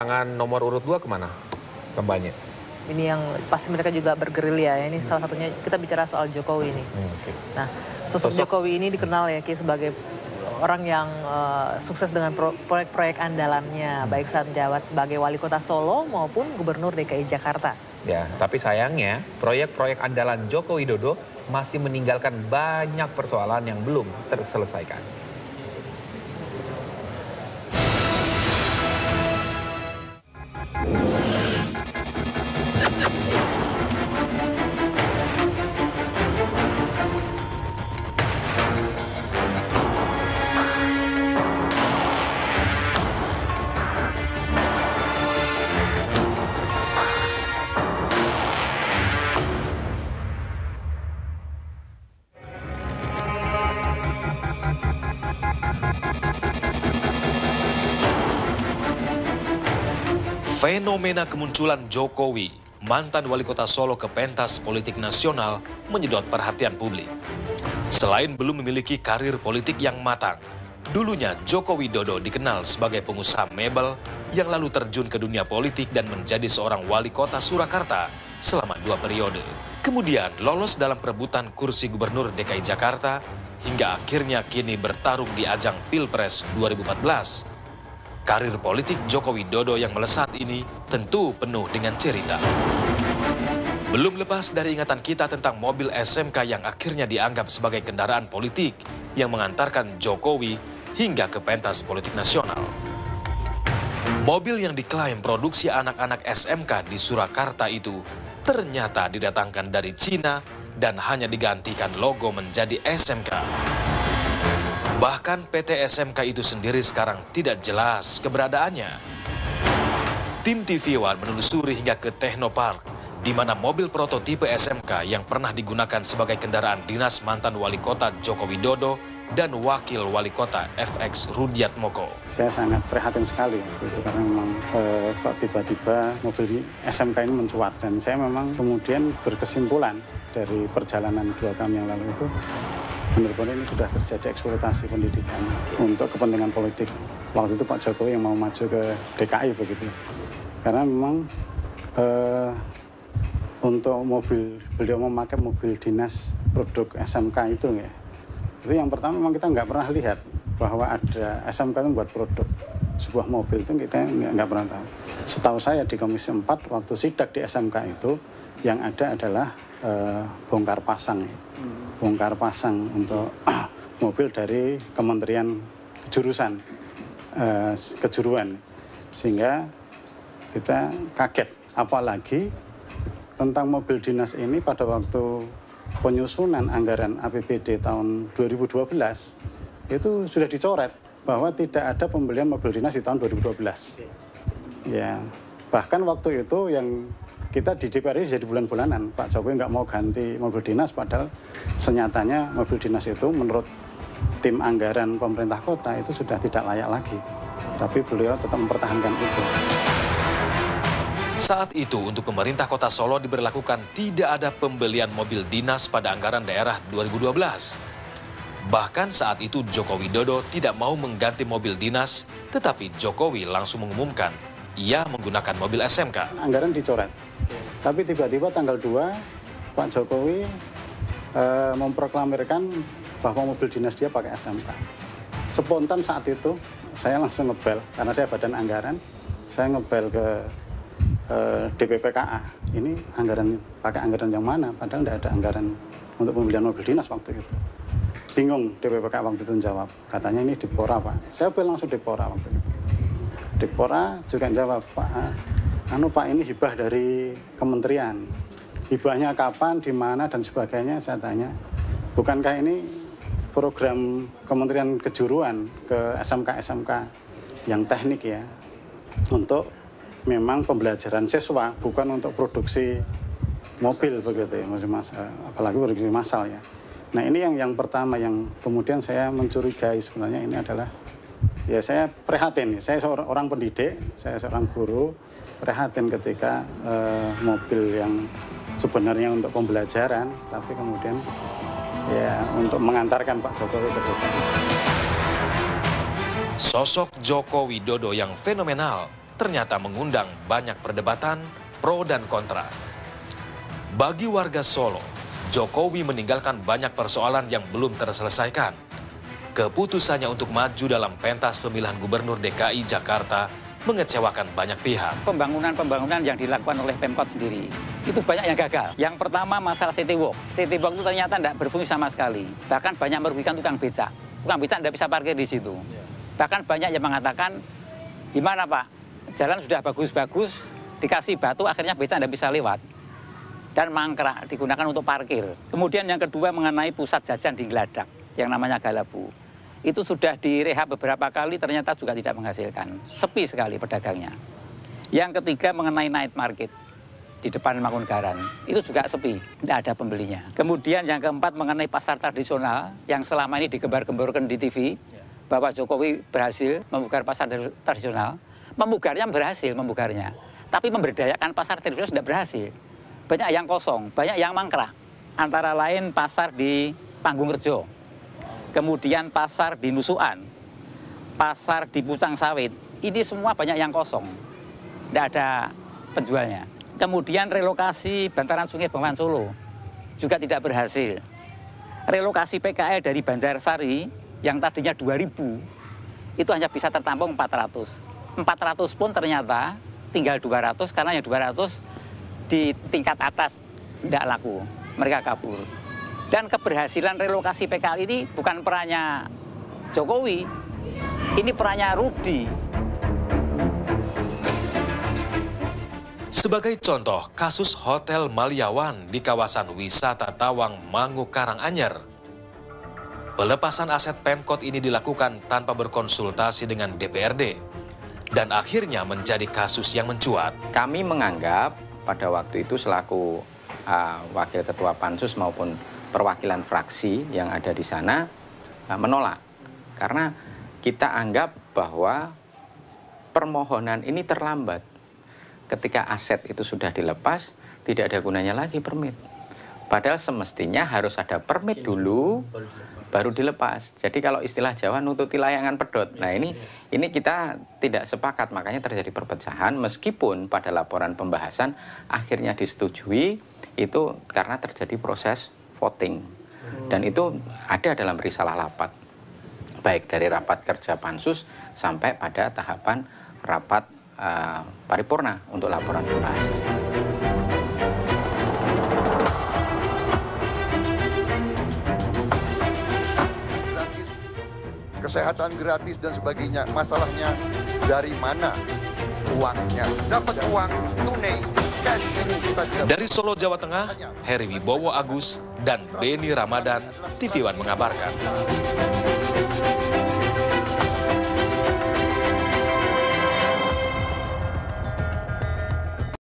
Pasangan nomor urut 2 kemana kampanye? Ini yang pasti mereka juga bergerilya ya. Ini salah satunya kita bicara soal Jokowi ini. Okay. Nah, sosok Jokowi ini dikenal ya Ki sebagai orang yang sukses dengan proyek-proyek andalannya, baik saat menjabat sebagai wali kota Solo maupun gubernur DKI Jakarta. Ya, tapi sayangnya proyek-proyek andalan Joko Widodo masih meninggalkan banyak persoalan yang belum terselesaikan. Fenomena kemunculan Jokowi, mantan wali kota Solo ke pentas politik nasional, menyedot perhatian publik. Selain belum memiliki karir politik yang matang, dulunya Joko Widodo dikenal sebagai pengusaha mebel yang lalu terjun ke dunia politik dan menjadi seorang wali kota Surakarta selama 2 periode. Kemudian lolos dalam perebutan kursi gubernur DKI Jakarta hingga akhirnya kini bertarung di ajang Pilpres 2014. Karir politik Joko Widodo yang melesat ini tentu penuh dengan cerita. Belum lepas dari ingatan kita tentang mobil SMK yang akhirnya dianggap sebagai kendaraan politik yang mengantarkan Jokowi hingga ke pentas politik nasional. Mobil yang diklaim produksi anak-anak SMK di Surakarta itu ternyata didatangkan dari Cina dan hanya digantikan logo menjadi SMK. Bahkan PT SMK itu sendiri sekarang tidak jelas keberadaannya. Tim TV One menelusuri hingga ke Technopark, di mana mobil prototipe SMK yang pernah digunakan sebagai kendaraan dinas mantan wali kota Joko Widodo dan wakil wali kota FX Rudiatmoko. Saya sangat prihatin sekali itu karena memang kok tiba-tiba mobil SMK ini mencuat, dan saya memang kemudian berkesimpulan dari perjalanan 2 tahun yang lalu itu benar-benar ini sudah terjadi eksploitasi pendidikan untuk kepentingan politik. Waktu itu Pak Jokowi yang mau maju ke DKI begitu. Karena memang untuk mobil, beliau memakai mobil dinas produk SMK itu ya. Itu yang pertama memang kita nggak pernah lihat bahwa ada SMK itu buat produk sebuah mobil, itu kita nggak pernah tahu. Setahu saya di Komisi 4 waktu sidak di SMK itu yang ada adalah bongkar pasang ya. Bongkar pasang untuk mobil dari Kementerian Kejuruan, sehingga kita kaget. Apalagi tentang mobil dinas ini pada waktu penyusunan anggaran APBD tahun 2012 itu sudah dicoret bahwa tidak ada pembelian mobil dinas di tahun 2012. Ya, bahkan waktu itu yang kita di DPR ini jadi bulan-bulanan, Pak Jokowi nggak mau ganti mobil dinas, padahal senyatanya mobil dinas itu menurut tim anggaran pemerintah kota itu sudah tidak layak lagi. Tapi beliau tetap mempertahankan itu. Saat itu untuk pemerintah kota Solo diberlakukan tidak ada pembelian mobil dinas pada anggaran daerah 2012. Bahkan saat itu Joko Widodo tidak mau mengganti mobil dinas, tetapi Jokowi langsung mengumumkan ia menggunakan mobil SMK. Anggaran dicoret. Tapi tiba-tiba tanggal 2, Pak Jokowi memproklamirkan bahwa mobil dinas dia pakai SMK. Spontan saat itu, saya langsung ngebel, karena saya badan anggaran, saya ngebel ke DPPKA. Ini pakai anggaran yang mana? Padahal tidak ada anggaran untuk pembelian mobil dinas waktu itu. Bingung DPPKA waktu itu jawab, katanya ini Dipora Pak. Saya bel langsung Dipora waktu itu. Dipora juga jawab, Pak ini hibah dari kementerian. Hibahnya kapan, di mana, dan sebagainya. Saya tanya, bukankah ini program Kementerian Kejuruan ke SMK-SMK yang teknik ya, untuk memang pembelajaran siswa, bukan untuk produksi mobil begitu ya, apalagi produksi massal ya. Nah ini yang pertama yang kemudian saya mencurigai sebenarnya ini adalah, ya saya prihatin, saya seorang orang pendidik, saya seorang guru, prihatin ketika mobil yang sebenarnya untuk pembelajaran, tapi kemudian ya untuk mengantarkan Pak Jokowi ke DKI. Sosok Joko Widodo yang fenomenal ternyata mengundang banyak perdebatan pro dan kontra. Bagi warga Solo, Jokowi meninggalkan banyak persoalan yang belum terselesaikan. Keputusannya untuk maju dalam pentas pemilihan gubernur DKI Jakarta mengecewakan banyak pihak. Pembangunan yang dilakukan oleh Pemkot sendiri, itu banyak yang gagal. Yang pertama masalah City Walk. City Walk itu ternyata tidak berfungsi sama sekali. Bahkan banyak merugikan tukang becak. Tukang becak tidak bisa parkir di situ. Bahkan banyak yang mengatakan, gimana Pak, jalan sudah bagus-bagus, dikasih batu, akhirnya becak tidak bisa lewat. Dan mangkrak, digunakan untuk parkir. Kemudian yang kedua mengenai pusat jajan di Geladak, yang namanya Galabu. Itu sudah direhab beberapa kali, ternyata juga tidak menghasilkan. Sepi sekali pedagangnya. Yang ketiga mengenai night market di depan Mangkunegaran, itu juga sepi, tidak ada pembelinya. Kemudian yang keempat mengenai pasar tradisional, yang selama ini digembar-gemborkan di TV, bahwa Jokowi berhasil membuka pasar tradisional. Memugarnya berhasil, memugarnya. Tapi memberdayakan pasar tradisional tidak berhasil. Banyak yang kosong, banyak yang mangkrak. Antara lain pasar di Panggung-Rejo, kemudian pasar di Nusukan, pasar di Pucang Sawit. Ini semua banyak yang kosong, tidak ada penjualnya. Kemudian relokasi bantaran Sungai Bengawan Solo juga tidak berhasil. Relokasi PKL dari Banjarsari yang tadinya 2.000, itu hanya bisa tertampung 400. 400 pun ternyata tinggal 200, karena yang 200 di tingkat atas tidak laku, mereka kabur. Dan keberhasilan relokasi PKL ini bukan perannya Jokowi, ini perannya Rudi. Sebagai contoh, kasus Hotel Maliawan di kawasan wisata Tawang Mangu Karanganyar. Pelepasan aset Pemkot ini dilakukan tanpa berkonsultasi dengan DPRD dan akhirnya menjadi kasus yang mencuat. Kami menganggap pada waktu itu selaku wakil ketua Pansus maupun perwakilan fraksi yang ada di sana menolak. Karena kita anggap bahwa permohonan ini terlambat. Ketika aset itu sudah dilepas, tidak ada gunanya lagi permit. Padahal semestinya harus ada permit dulu, baru dilepas. Jadi kalau istilah Jawa nututi layangan pedot. Nah ini kita tidak sepakat, makanya terjadi perpecahan meskipun pada laporan pembahasan akhirnya disetujui itu karena terjadi proses voting. Dan itu ada dalam risalah rapat. Baik dari rapat kerja Pansus sampai pada tahapan rapat paripurna untuk laporan pembahasan. Kesehatan gratis dan sebagainya. Masalahnya dari mana uangnya? Dapat uang tunai, cash ini kita tidak. Dari Solo, Jawa Tengah, Heri Wibowo Agus dan Beni Ramadan, TV One mengabarkan.